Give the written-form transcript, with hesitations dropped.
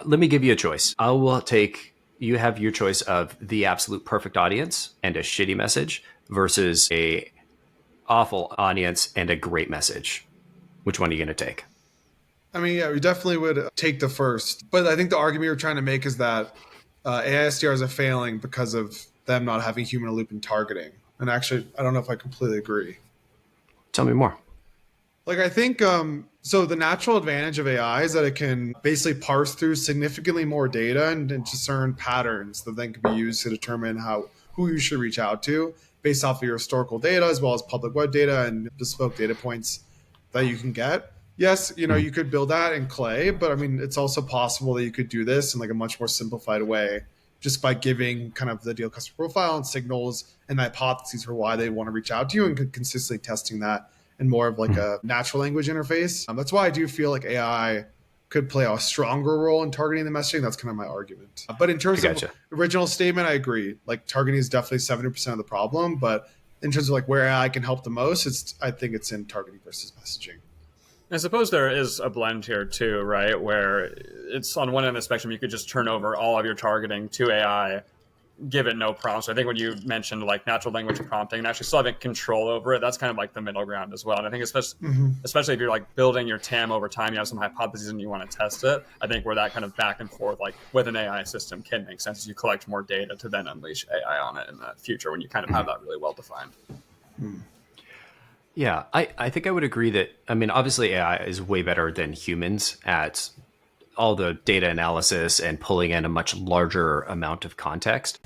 Let me give you a choice. I will take, you have your choice of the absolute perfect audience and a shitty message versus a awful audience and a great message. Which one are you going to take? I mean, yeah, we definitely would take the first. But I think the argument you're trying to make is that AI SDRs are failing because of them not having human in the loop in targeting. And actually, I don't know if I completely agree. Tell me more. Like, I think, so the natural advantage of AI is that it can basically parse through significantly more data and discern patterns that then can be used to determine who you should reach out to based off of your historical data as well as public web data and bespoke data points that you can get. Yes, Mhm. you could build that in Clay, but I mean, it's also possible that you could do this in like a much more simplified way just by giving kind of the ideal customer profile and signals and hypotheses for why they want to reach out to you and consistently testing that and more of like Mhm. a natural language interface. That's why I do feel like AI could play a stronger role in targeting the messaging. That's kind of my argument. But in I terms of gotcha. original statement, I agree. Like targeting is definitely 70% of the problem, but in terms of like where AI can help the most, I think it's in targeting versus messaging. I suppose there is a blend here too, right? Where it's on one end of the spectrum, you could just turn over all of your targeting to AI, give it no prompts. So I think when you mentioned like natural language prompting and actually still having control over it, that's kind of like the middle ground as well. And I think Mm-hmm. especially if you're like building your TAM over time, you have some hypotheses and you want to test it. I think where that kind of back and forth, like with an AI system, can make sense as you collect more data to then unleash AI on it in the future when you kind of have Mhm. that really well defined. Yeah, I think I would agree that, I mean, obviously AI is way better than humans at all the data analysis and pulling in a much larger amount of context.